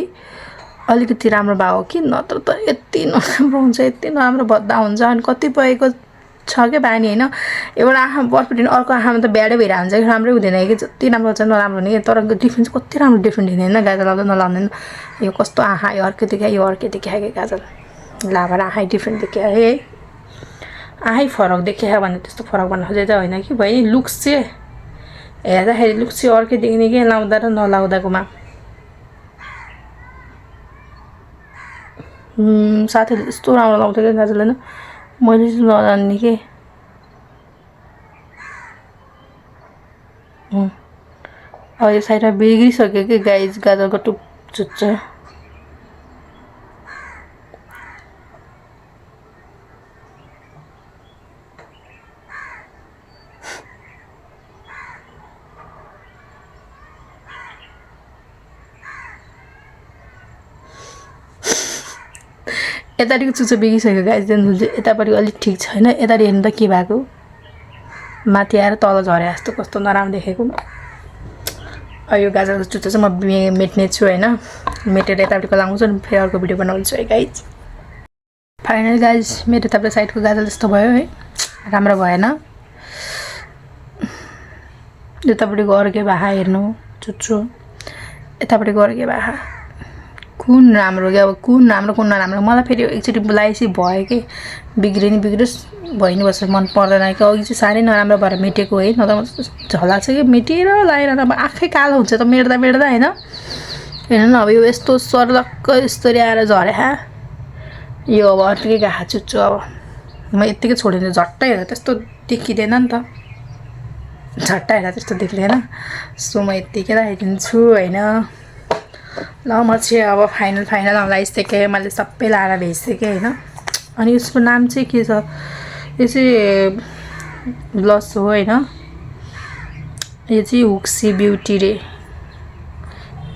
अलिकति राम्रो भएको कि, नत्र त यति नराम्रो हुन्छ, यति नराम्रो भद्दा हुन्छ। अनि कतिपयको छ क्या बानी होइन, एउटा आँखा बर्फिटिन अर्को आँखामा त ब्याडै भइरहेको हुन्छ कि, राम्रै हुँदैन कि, जति राम्रो हुन्छ नराम्रो हुने कि। तर डिफ्रेन्स कति राम्रो डिफ्रेन्ट हुँदैन गाजर लाउँदा नलाउँदैन। यो कस्तो आँखा, यो अर्कै देखायो, यो अर्कै देखायो कि गाजर लाभर आँखा डिफ्रेन्ट देखायो है, आँखै फरक देखायो भने त्यस्तो फरक भन्नु खोजेको त होइन कि बहिनी। लुक्स चाहिँ हेर्दाखेरि लुक्स चाहिँ अर्कै देख्ने कि लाउँदा र नलाउँदाकोमा। साथीहरूले यस्तो राम्रो लाउँथ्यो क्या गाजर होइन, मैले चाहिँ नजान्ने कि। अहिले साइडमा बिग्रिसक्यो कि गाइज गाजरको चुच्चा। यतापट्टिको चुच्चो बिगिसक्यो गाइज, यतापट्टि अलिक ठिक छैन। यतापट्टि हेर्नु त के भएको, माथि आएर तल झरे जस्तो कस्तो नराम्रो देखेको। यो गाजरको चुच्चो चाहिँ म मेट्ने छु होइन, मेटेर यतापट्टिको लाउँछु अनि फेरि अर्को भिडियो बनाउँछु है गाइज। फाइनल गाइज मेरो यतापट्टि साइडको गाजर जस्तो भयो है, राम्रो भएन। यतापट्टिको अर्कै भाषा हेर्नु चुच्चो, यतापट्टिको अर्कै भाषा। कुन राम्रो क्या, अब कुन राम्रो कुन नराम्रो। मलाई फेरि एकचोटि लगाएपछि भयो कि बिग्रियो नि बिग्रियोस्, भइ नै बस्छ, मन पर्दैन कि। अघि चाहिँ साह्रै नराम्रो भएर मेटेको है, न त झला छ कि मेटेर लगाएर अब आँखै कालो हुन्छ त मेट्दा मेट्दा होइन। हेर्नु न अब यो यस्तो सर्लक्क यस्तरी आएर झरे यो अब अर्कै गाहा चुच्चो। अब म यत्तिकै छोडिदिन्छु, झट्टै हेर्दा त्यस्तो देखिँदैन नि त, झट्टा हेर्दा त्यस्तो देख्दैन। सो म यत्तिकै राखिदिन्छु होइन। ल म चाहिँ अब फाइनल लगाइसकेँ, मैले सबै लाएर भ्याइसकेँ होइन। अनि यसको नाम चाहिँ के छ, यो चाहिँ ब्लस हो होइन, यो चाहिँ हुक्सी ब्युटी रे।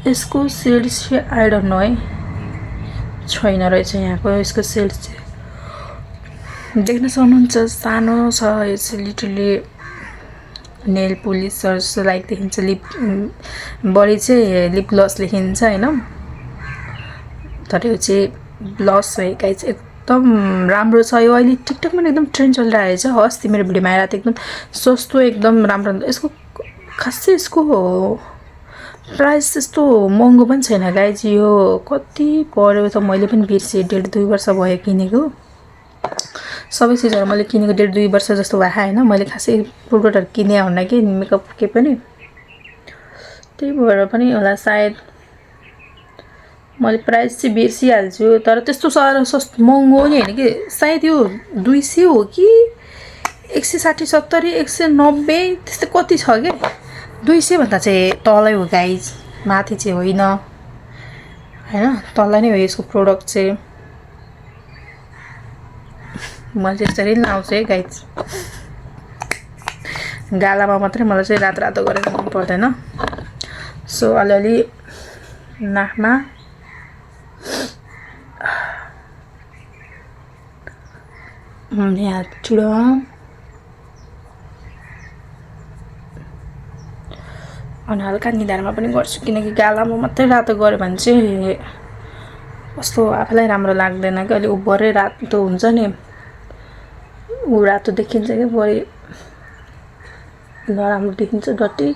यसको सेल्स चाहिँ आई डोन्ट नो है, छैन रहेछ यहाँको यसको सेल्स चाहिँ। देख्न सक्नुहुन्छ सानो छ यो चाहिँ, लिटरली नेल पोलिसर जस्तो लाइक देखिन्छ। लिप बढी चाहिँ लिप ग्लस लेखिन्छ होइन, तर यो चाहिँ ब्लस हो गाइज, एकदम राम्रो छ। यो अहिले टिकटकमा एकदम ट्रेन्ड चलिरहेको छ। अस्ति मेरो भिडियोमा आएर त एकदम सस्तो एकदम राम्रो। यसको खासै यसको प्राइस त्यस्तो महँगो पनि छैन गाइज। यो कति पऱ्यो त मैले पनि बिर्सेँ, 1.5-2 वर्ष भयो किनेको। सबै चिजहरू मैले किनेको 1.5-2 वर्ष जस्तो भयो होइन। मैले खासै प्रोडक्टहरू किने हुन्न कि मेकअप के पनि, त्यही भएर पनि होला सायद मैले प्राइस चाहिँ बिर्सिहाल्छु। तर त्यस्तो साह्रो सस्तो महँगो नि होइन कि, सायद यो 200 हो कि 160, 70, 190 त्यस्तै कति छ क्या। 200 भन्दा चाहिँ तलै हो गाइज, माथि चाहिँ होइन होइन, तलै नै हो यसको प्रोडक्ट चाहिँ। म चाहिँ यसरी लाउँछु है गाइज, गालामा मात्रै मलाई चाहिँ रातो रातो गरेर मन पर्दैन। सो अलिअलि नाकमा यहाँ चुडो अनि हल्का निधारमा पनि गर्छु, किनकि गालामा मात्रै रातो गऱ्यो भने चाहिँ कस्तो आफूलाई राम्रो लाग्दैन कि। अलि उभरै रातो हुन्छ नि, ऊ रातो देखिन्छ कि बढी नराम्रो देखिन्छ, डट्टी।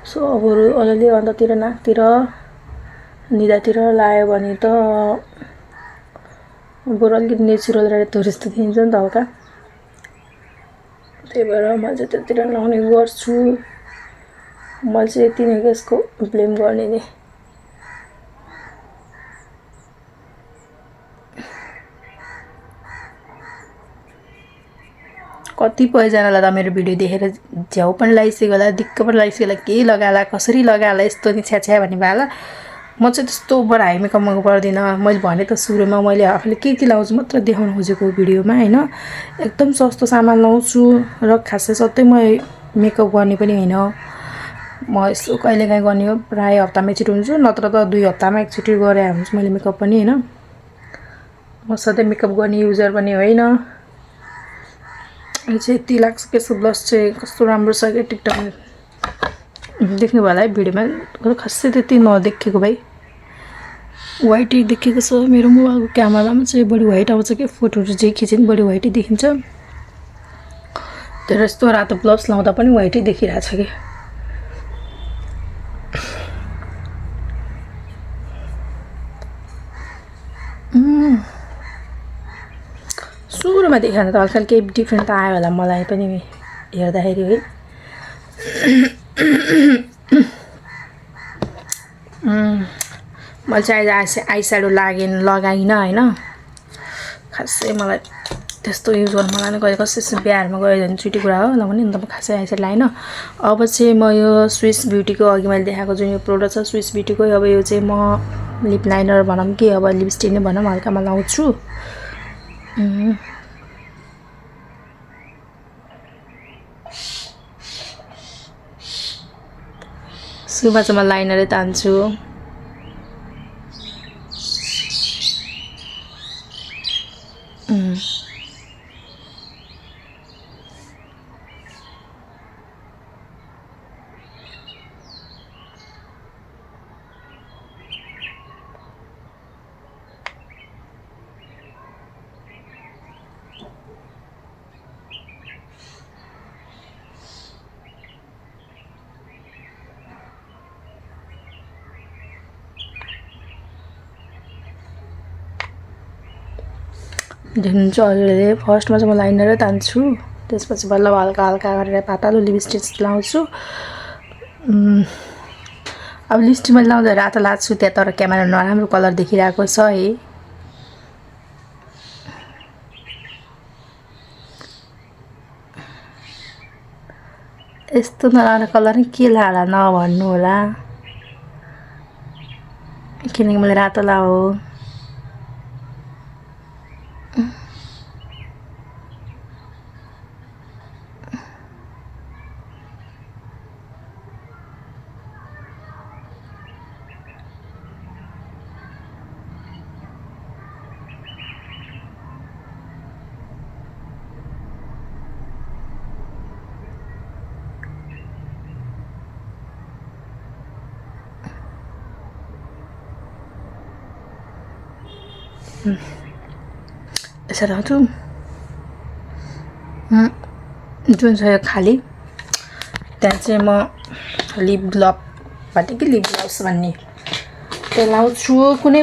सो अब अलिअलि अन्ततिर नाकतिर निधातिर लगायो भने त बरु अलिकति नेचुरल रहेछ जस्तो देखिन्छ नि त हल्का, त्यही भएर म चाहिँ त्यतिर लाउने गर्छु। मैले चाहिँ यति नै यसको ब्लेम गर्ने नि। कतिपयजनालाई त मेरो भिडियो देखेर झ्याउ पनि लगाइसक्यो होला, दिक्क पनि लगाइसक्यो होला, केही लगाएला कसरी लगाएला यस्तो नि छ्याछ्या भन्ने भयो होला। म चाहिँ त्यस्तो बडा हाई मेकअपमा गर्दिनँ मैले भने त सुरुमा मैले आफूले के लाउँछु मात्र देखाउन खोजेको भिडियोमा हैन एकदम सस्तो सामान लाउँछु र खासै सधैँ म मेकअप गर्ने पनि हैन म यसो कहिलेकाहीँ गर्ने हो प्राय हप्तामा एकचोटि हुन्छु नत्र त 2 हप्तामा एकचोटि गरे हुन्छु मैले मेकअप पनि हैन म सधैँ मेकअप गर्ने युजर पनि होइन यो चाहिँ यति लाग्छ कि यसको ब्लस चाहिँ कस्तो राम्रो छ क्या टिकटकमा देख्नु भयो होला है भिडियोमा खासै त्यति नदेखेको भाइ व्हाइट देखेको छ मेरो मोबाइलको क्यामेरामा चाहिँ बढी व्हाइट आउँछ कि फोटोहरू जे खिचे नि बढी व्हाइटै देखिन्छ तर यस्तो रातो ब्लस लाउँदा पनि व्हाइटै देखिरहेछ कि सुरुमा देखाएर त हल्का केही डिफ्रेन्ट त आयो होला मलाई पनि हेर्दाखेरि है मैले चाहिँ आज आई स्याडो लगाइनँ हैन खासै मलाई त्यस्तो युज गर्नु मलाई नै गयो कसै बिहारमा गयो भने छुट्टी कुरा हो लगाउने नि त म खासै आई स्याडो लगाइनँ अब चाहिँ म यो स्विस ब्युटीको अघि मैले देखाएको जुन यो प्रोडक्ट छ स्विस ब्युटीको अब यो चाहिँ म लिप लाइनर भनौँ कि अब लिपस्टिक नै भनौँ हल्कामा लाउँछु सुरुमा चाहिँ म लाइनरै तान्छु देख्नुहुन्छ अहिले फर्स्टमा चाहिँ म लाइनरै तान्छु त्यसपछि बल्ल हल्का हल्का गरेर पातलो लिपस्टिक लाउँछु अब लिपस्टिक मैले लाउँदा रातो लाग्छु त्यहाँ तर क्यामेरा नराम्रो कलर देखिरहेको छ है यस्तो नराम्रो कलर नि के लाला नभन्नु होला किनकि मैले रातो लाऊ यसरी लाउँछु जुन छ यो खाली त्यहाँ चाहिँ म लिप ग्लोभ भन्ने कि लिप ग्लोभ्स भन्ने त्यो लाउँछु कुनै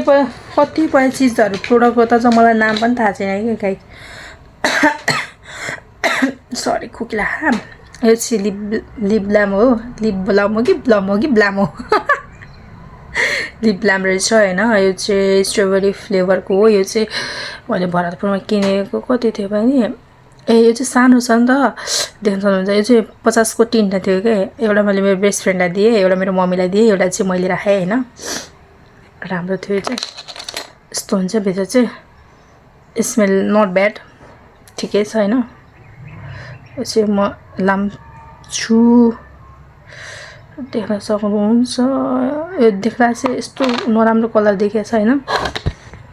कतिपय चिजहरू प्रोडक्टको त चाहिँ मलाई नाम पनि थाहा छैन कि गाई सरी खोकिला यो चाहिँ लिप ब्लाम हो लिप ब्लम हो कि ब्लम हो कि ब्लाम हो लिप ब्लाम रहेछ हैन यो चाहिँ स्ट्रबेरी फ्लेभरको हो यो चाहिँ मैले भरतपुरमा किनेको कति थियो भने यो चाहिँ सानो छ नि त देख्न सक्नुहुन्छ यो चाहिँ 50 को 3 थियो के एउटा मैले मेरो बेस्ट फ्रेन्डलाई दिएँ एउटा मेरो मम्मीलाई दिएँ एउटा चाहिँ मैले राखेँ हैन राम्रो थियो यो चाहिँ यस्तो हुन्छ भित्र चाहिँ स्मेल नट ब्याड ठिकै छ हैन यो चाहिँ म लाम्छु देख्न सक्नुहुन्छ यो देख्दा चाहिँ यस्तो नराम्रो कलर देखेको छ हैन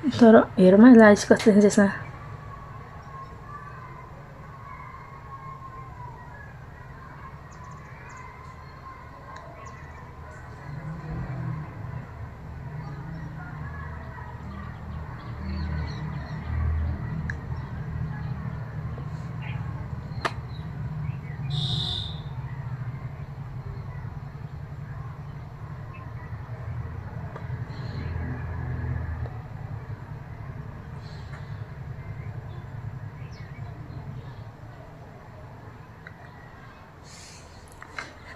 तर हेरमा लाइस कस्तो देखिन्छ यसमा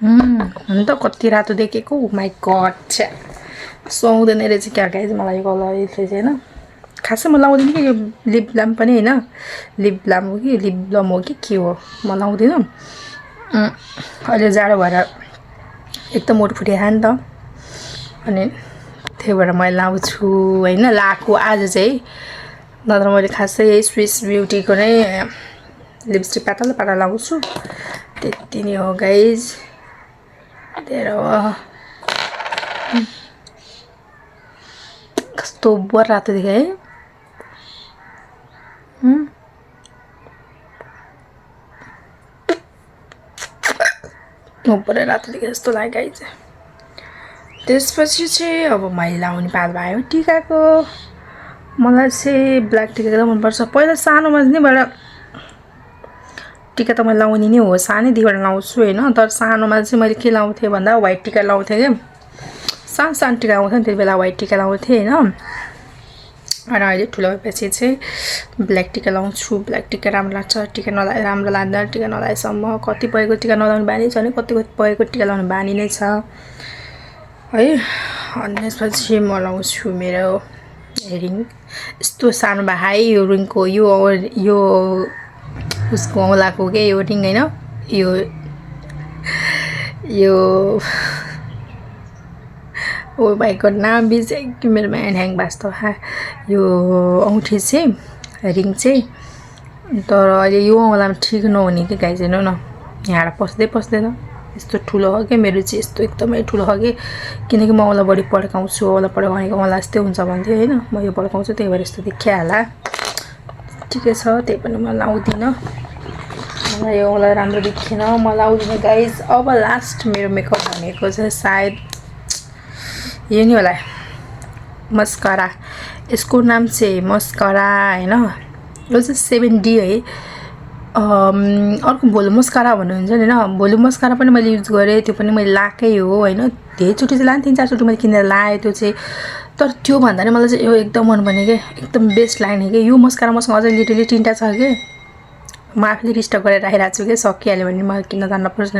हुन त कति रातो देखेको माई गड छ्या सुहाउँदैन रहेछ क्या गाइज मलाई यो कलर यसले चाहिँ हैन खासै म लाउँदिनँ कि यो लिप ब्लाम पनि हैन लिप ब्लाम हो कि लिप ब्लम हो कि के हो म लाउँदिनँ अहिले जाडो भएर एकदम मोटो फुटिया नि त अनि त्यही भएर मैले लाउँछु होइन, लाएको आज चाहिँ। नत्र मैले खासै यही स्विस ब्युटीको नै लिपस्टिक पातला पातला लाउँछु, त्यति नै हो गाइज। त्यही हो, कस्तो बर रातो देखेँ है। ऊपरै रातो देखेँ जस्तो लाग्यो गाइज। त्यसपछि चाहिँ अब मैले लाउने पालो भयो टिकाको। मलाई चाहिँ ब्ल्याक टिका एकदम मनपर्छ। पहिला सानोमा नै बाट टिका त मैले लाउने नै हो, सानैदेखिबाट लाउँछु होइन। तर सानोमा चाहिँ मैले के लाउँथेँ भन्दा व्हाइट टिका लाउँथेँ क्या। सानो सानो टिका आउँथ्यो नि, त्यति बेला व्हाइट टिका लाउँथेँ होइन। अनि अहिले ठुलो भएपछि चाहिँ ब्ल्याक टिका लाउँछु। ब्ल्याक टिका राम्रो लाग्छ, टिका नलाए राम्रो लाग्दैन। टिका नलाएसम्म कतिपयको टिका नलाउने बानी छ भने कतिपयको टिका लाउने बानी नै छ है। अनि त्यसपछि म लाउँछु मेरो रिङ। यस्तो सानो भाइ यो रिङको यो उसको औँलाको के यो रिङ होइन, यो ओ भाइको नाम बिर्सेँ मेरो म्यान ह्याङ वास्तव। यो औँठी चाहिँ रिङ चाहिँ, तर अहिले यो औँलामा ठिक नहुने कि गाइज, हेर्नु न यहाँ पस्दैन। यस्तो ठुलो हो क्या मेरो चाहिँ, यस्तो एकदमै ठुलो हो कि। किनकि म औँला बढी पड्काउँछु, औँला पड्काउनेको औँला यस्तै हुन्छ भन्थ्यो होइन। म यो पड्काउँछु त्यही भएर यस्तो देखिया होला। ठिकै छ, त्यही पनि म लाउँदिनँ। मलाई यो औँला राम्रो देखिएन, म लाउँदिनँ गाइज। अब लास्ट मेरो मेकअप भनेको चाहिँ सायद यो नि होला, मस्करा। यसको नाम चाहिँ मस्करा होइन। यो चाहिँ 7D है। अर्को भोलु मस्करा भन्नुहुन्छ नि होइन, भोलु मस्करा पनि मैले युज गरेँ, त्यो पनि मैले लाएकै हो होइन। धेरैचोटि चाहिँ लाएँ, 3-4 चोटि मैले किनेर लाएँ त्यो चाहिँ। तर त्योभन्दा नि मलाई चाहिँ यो एकदम मनपर्ने क्या, एकदम बेस्ट लाग्ने कि। यो मस्करा मसँग अझै लिटरली 3टा छ कि, म आफूले रिस्टक गरेर राखिरहेको छु कि, सकिहाल्यो भने म किन्न जान्न पर्छ।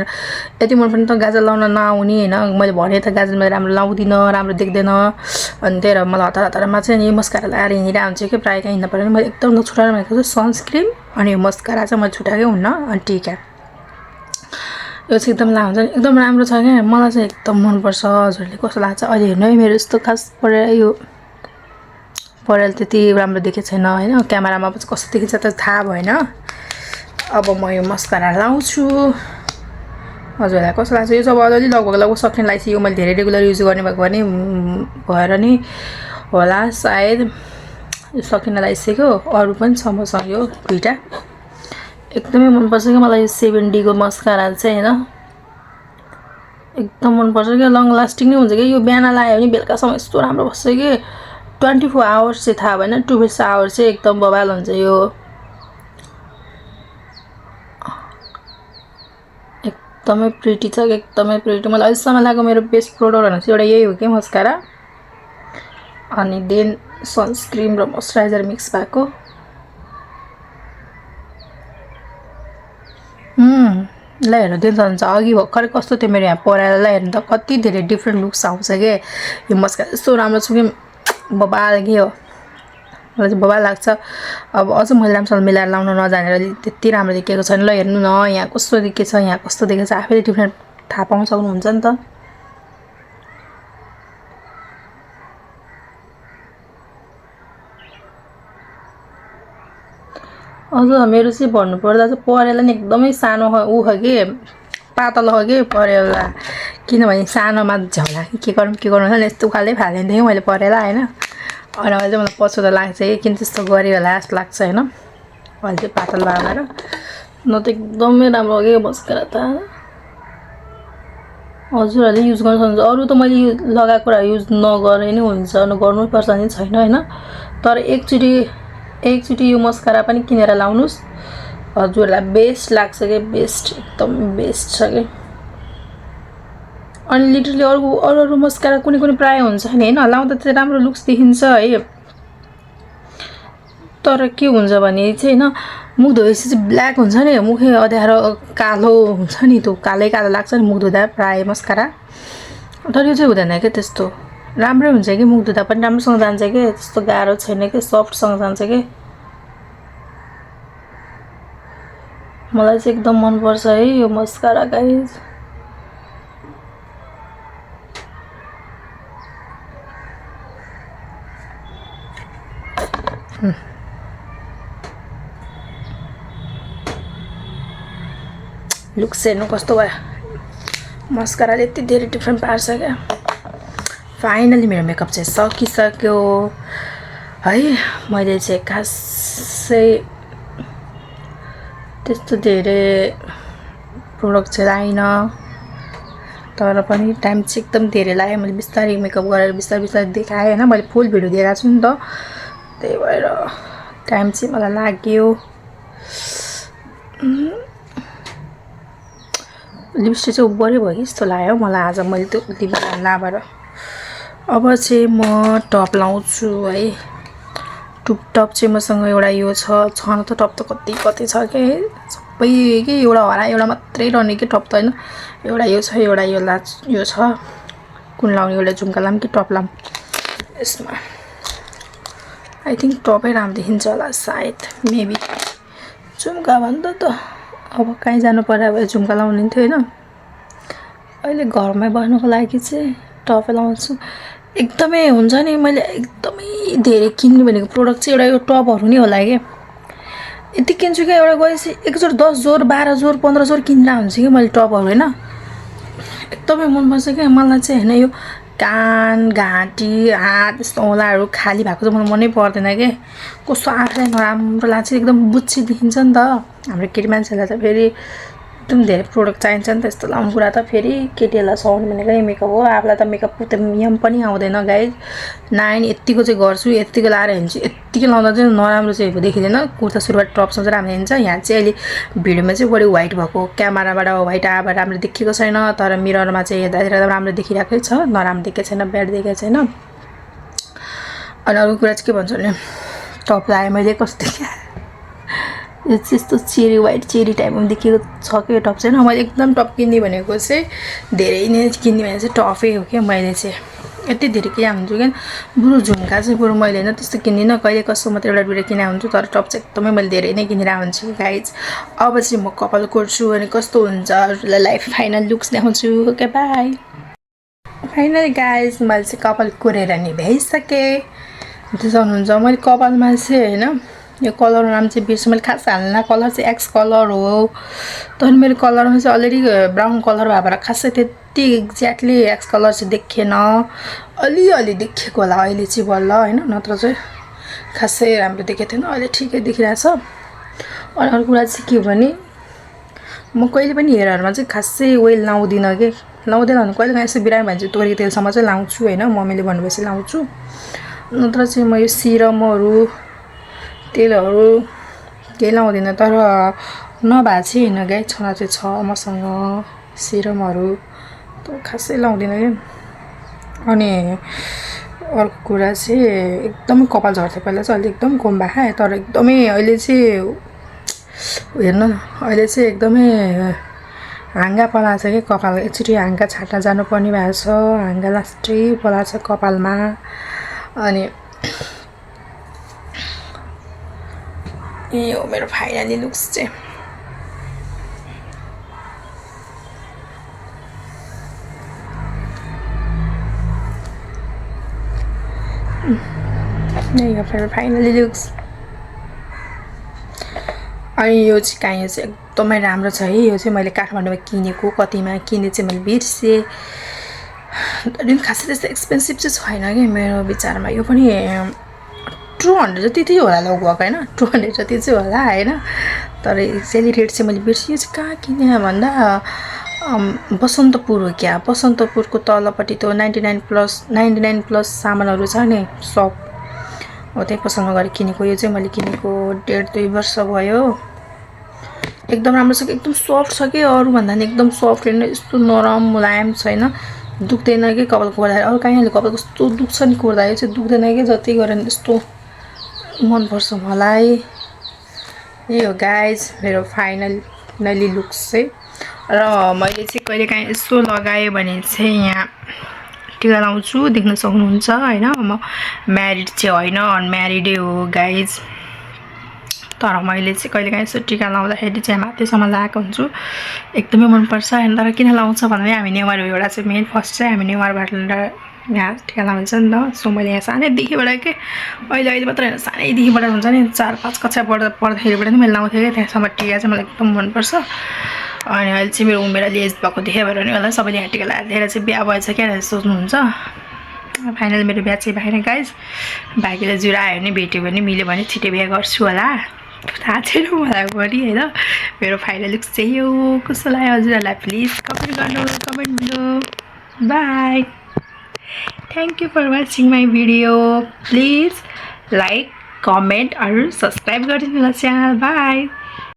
यति मनपर्ने त गाजर लाउन नआउने होइन। मैले भने त गाजर मैले राम्रो लाउँदिनँ, राम्रो देख्दैन। अनि त्यही भएर मलाई हतारमा चाहिँ यो मस्करा लगाएर हिँडिरहेको हुन्छु कि, प्रायः कहीँ हिँड्नु पऱ्यो भने मैले एकदम नछुटाएर भनेको चाहिँ सनस्क्रिन अनि यो मस्करा चाहिँ मैले छुट्याएकै हुन्न। अनि टिका यो चाहिँ एकदम हुन्छ नि, एकदम राम्रो छ क्या। मलाई चाहिँ एकदम मनपर्छ। हजुरले कस्तो लाग्छ अहिले हेर्नु है। मेरो यस्तो खास परेर त्यति राम्रो देखेको छैन होइन, क्यामेरामा पनि कस्तो देखिन्छ त थाहा भएन। अब म यो मस्करा लाउँछु। हजुरलाई कस्तो लाग्छ? यो चाहिँ अब अलिअलि लगभग सक्ने लाग्छ। यो मैले धेरै रेगुलर युज गर्ने भएको भने भएर नि होला सायद यो सकिन लागिसक्यो। अरू पनि छ मसँग यो 2टा। एकदमै मनपर्छ क्या मलाई यो 7D को मस्करा चाहिँ होइन, एकदम मनपर्छ क्या। लङ लास्टिङ नै हुन्छ कि यो। बिहान लगायो भने बेलुकासम्म यस्तो राम्रो बस्छ कि। 24 आवर्स चाहिँ थाहा भएन, 24 आवर्स चाहिँ एकदम बवाल हुन्छ यो। एकदमै प्रिटी छ कि, एकदमै प्रिटी। मलाई अहिलेसम्म लागेको मेरो बेस्ट प्रोडक्ट भनेको चाहिँ एउटा यही हो कि मस्करा। अनि देन सनस्क्रिन र मोइस्चराइजर मिक्स भएको। ल हेर्नु दिन्छ अघि भर्खरै कस्तो थियो मेरो यहाँ परेर। ल हेर्नु त कति धेरै डिफ्रेन्ट लुक्स आउँछ कि यो मस्करा। यस्तो राम्रो छ कि बबाल के हो, मलाई चाहिँ बबाल लाग्छ। अब अझ मैले राम्रोसँग मिलाएर लाउन नजानेर त्यति राम्रो देखेको छैन। ल हेर्नु न यहाँ कस्तो देखेको छ, यहाँ कस्तो देखेको छ, आफैले डिफ्रेन्ट थाहा पाउन सक्नुहुन्छ नि त। अझ मेरो चाहिँ भन्नुपर्दा चाहिँ परेला नि एकदमै सानो ऊ हो कि, पातलो हो कि परेला। किनभने सानोमा झ्याउला के गर्नु यस्तो उखाल्दै फाल्दैन थिएँ मैले परेला होइन। अनि अहिले चाहिँ मलाई पछुतो लाग्छ कि किन त्यस्तो गरेँ होला जस्तो लाग्छ होइन। अहिले चाहिँ पातलो लगाएर न त एकदमै राम्रो हो कि मस्करा त। हजुरहरूले युज गर्न सक्नुहुन्छ। अरू त मैले लगाएको कुरा युज नगरे नै हुन्छ, गर्नै पर्छ नि छैन होइन। तर एकचोटि यो मस्करा पनि किनेर लाउनुहोस्, हजुरहरूलाई बेस्ट लाग्छ कि, बेस्ट एकदम बेस्ट छ कि। अनि लिटरली अरू मस्करा कुनै प्राय हुन्छ नि होइन, लाउँदा चाहिँ राम्रो लुक्स देखिन्छ है। तर के हुन्छ भने चाहिँ होइन, मुख धोएपछि चाहिँ ब्ल्याक हुन्छ नि, मुखै अँध्यारो कालो हुन्छ नि, त्यो कालो लाग्छ नि मुख धुँदा प्रायः मस्करा। तर यो चाहिँ हुँदैन क्या त्यस्तो, राम्रै हुन्छ कि। मुख धुँदा पनि राम्रोसँग जान्छ कि, त्यस्तो गाह्रो छैन कि, सफ्टसँग जान्छ कि। मलाई चाहिँ एकदम मनपर्छ है यो मस्करा। गाइज लुक्स हेर्नु कस्तो भयो मस्काराले यति धेरै डिफ्रेन्ट पार्छ क्या फाइनली मेरो मेकअप चाहिँ सकिसक्यो है मैले चाहिँ खासै त्यस्तो धेरै प्रोडक्ट चाहिँ लाइन तर पनि टाइम चाहिँ एकदम धेरै लाग्यो मैले बिस्तारै मेकअप गरेर बिस्तारै बिस्तारै देखाएँ हैन मैले फुल भिडियो दिएको छु नि त त्यही भएर टाइम चाहिँ मलाई लाग्यो लिपस्टिक चाहिँ उब्बरै भयो कि जस्तो लाग्यो मलाई आज मैले त्यो लिपस्टिक लाएर अब चाहिँ म टप लाउँछु है टप चाहिँ मसँग एउटा यो छ न त टप त कति कति छ के सबै के एउटा हरा एउटा मात्रै रहने के टप त हैन एउटा यो छ एउटा यो छ कुन लाउने एउटा झुम्का लाम कि टप लाम यसमा आई थिंक टपै राम्रो देखिन्छ होला सायद मेबी झुम्का भन्दा त अब कहीँ जानु पर्यो भए झुम्का लाउने थियो हैन अहिले घरमै बस्नुको लागि चाहिँ टप लाउँछु एकदमै हुन्छ नि मैले एकदमै धेरै किन्ने भनेको प्रोडक्ट चाहिँ एउटा यो टपहरु नै होला के यति किन्छु के एउटा गएपछि एक जोर 10 जोर 12 जोर 15 जोर किन्दा हुन्छ कि मैले टपहरु हैन एकदमै मन पर्छ के मलाई चाहिँ हैन यो कान घाँटी हात यस्तो औँलाहरु खाली भएको चाहिँ मलाई मनै पर्दैन के कस्तो आफैलाई नराम्रो लाग्छ एकदम बुच्ची देखिन्छ नि त हाम्रो केटी मान्छेलाई त फेरि एकदम धेरै प्रोडक्ट चाहिन्छ नि त यस्तो लाउनु कुरा त फेरि केटीहरुलाई सुहाउने भनेकै मेकअप हो आफुलाई त मेकअप त नियम पनि आउँदैन गाइस नाइन यतिको चाहिँ गर्छु यतिको लाएर हिँड्छु यतिको लाउँदा चाहिँ नराम्रो चाहिँ देखिदैन कुर्ता सुरुवात टपसँग चाहिँ राम्रो हुन्छ यहाँ चाहिँ अहिले भिडियोमा चाहिँ बढी व्हाइट भएको क्यामेराबाट व्हाइट आएर राम्रो देखिएको छैन तर मिररमा चाहिँ हेर्दा राम्रो देखिरहेकै छ नराम्रो देखेको छैन ब्याड देखेको छैन अनि अरु कुरा चाहिँ के भन्छु भने टप लाए मैले कस्तो देखियो यो यस्तो चेरी व्हाइट चेरी टाइपमा देखिएको छ के टप चाहिँ मैले एकदम टप किन्ने भनेको चाहिँ धेरै नै किन्ने भनेको चाहिँ टपै हो के मैले चाहिँ यति धेरै किने हुन्छु के बरु झुम्का चाहिँ बरु मैले हैन त्यस्तो किन्दिनँ कहिले कसो मात्र एउटा दुईटा किने हुन्छु तर टप चाहिँ एकदमै मैले धेरै नै किनेर हुन्छु गाइज अब चाहिँ म कपाल कोर्छु अनि कस्तो हुन्छ लाइफ फाइनल लुक्स देखाउँछु ओके बाइ फाइनली गाइज मैले चाहिँ कपाल कोरेर नि भ्याइसके त्यसो हुनुहुन्छ मैले कपालमा चाहिँ हैन यो कलर नाम चाहिँ बिर्स मैले खास हाल्न कलर चाहिँ एक्स कलर हो तर मेरो कलरमा चाहिँ अलरेडी ब्राउन कलर भएर खासै त्यति एक्ज्याक्टली एक्स कलर चाहिँ देखेन अलि देखेको होला अहिले चाहिँ बल्ल हैन नत्र चाहिँ खासै राम्रो देखेको थिएन अहिले ठिकै देखिरहेछ अनि अर्को कुरा चाहिँ के भने म कहिले पनि हेयरहरुमा चाहिँ खासै ओइल लाउँदिन के लाउँदैन भने कहिले काहीँ यसो बिरामी भन्छ तोरीको तेलसम्म चाहिँ लाउँछु हैन मम्मीले भन्नुभएपछि लाउँछु नत्र चाहिँ म यो सिरमहरु तेलहरु केही लाउँदिन तर नभए चाहिँ हैन गाइस छना चाहिँ छ मसँग सिरमहरु त खासै लाउँदिन के अनि अर्को कुरा चाहिँ एकदमै कपाल झर्थे पहिला चाहिँ अलि एकदम कम भए तर एकदमै अहिले चाहिँ हेर्नु अहिले चाहिँ एकदमै हाँगा पलाछ के कपाल एकचोटी हाँगा छाट्न जानु पर्ने भएको छ हाँगा लास्टै पलाछ कपालमा अनि यो मेरो फाइनली लुक्स चाहिँ यो फाइनली लुक्स अनि यो चाहिँ काइयो चाहिँ एकदमै राम्रो छ है यो चाहिँ मैले काठमाडौँमा किनेको कतिमा किने चाहिँ मैले बिर्से तर खासै त्यस्तो एक्सपेन्सिभ चाहिँ छैन के मेरो विचारमा यो पनि 200 जति थियो होला लगभग हैन 200 जति चाहिँ होला हैन तर एक्चुअली रेट चाहिँ मैले बिर्सेँ यो चाहिँ कहाँ किने भन्दा बसन्तपुर हो क्या बसन्तपुरको तलपट्टि त्यो 99 प्लस सामानहरु छ नि शप हो त्यही पसलमा गएर किनेको यो चाहिँ मैले किनेको 1.5-2 वर्ष भयो एकदम राम्रो छ एकदम सफ्ट छ के अरु भन्दा नि एकदम सफ्ट हैन यस्तो नरम मुलायम छैन दुख्दैन के कपाल कोर्दा अरु काहीँले कपाल कस्तो दुख्छ नि कोर्दा यो चाहिँ दुख्दैन के जति गरे नि यस्तो मन पर्छ मलाई यो गाइज मेरो फाइनली लुक्स चाहिँ र मैले चाहिँ कहिले काहीँ यसो लगाए भने चाहिँ यहाँ टिका लाउँछु देख्न सक्नुहुन्छ हैन म म्यारिड चाहिँ हैन अनम्यारिडै हो गाइज तर मैले चाहिँ कहिले काहीँ यसो टिका लाउँदाखेरि चाहिँ माथिसम्म लगाएको हुन्छु एकदमै मन पर्छ हैन तर किन लाउँछ भन्दा हामी नेवार हो एउटा चाहिँ मेन फर्स्ट चाहिँ हामी नेवारबाट यहाँ टिका लाउँछ नि त सो मैले यहाँ सानैदेखिबाट के अहिले मात्र हैन सानैदेखिबाट हुन्छ नि 4-5 कक्षा पढ्दाखेरिबाट नि मैले लाउँथेँ के त्यहाँसम्म टिका चाहिँ मलाई एकदम मन पर्छ अनि अहिले चाहिँ मेरो उमेर एज भएको देख्यो भने होला सबैले ह्याटिकल हालेर चाहिँ बिहा भएछ क्या सोच्नुहुन्छ फाइनल मेरो बिहा चाहिँ भएन गाइज भाइले जुरा आयो भने भेट्यो भने मिल्यो भने छिटै बिहा गर्छु होला थाहा छैन मलाई पनि होइन मेरो फाइनल लुक्स चाहिँ हो कस्तो लाग्यो हजुरहरूलाई प्लिज कमेन्ट गर्नु bye thank you for watching my video please like comment अरू सब्सक्राइब गरिदिनु होला च्यानल बाई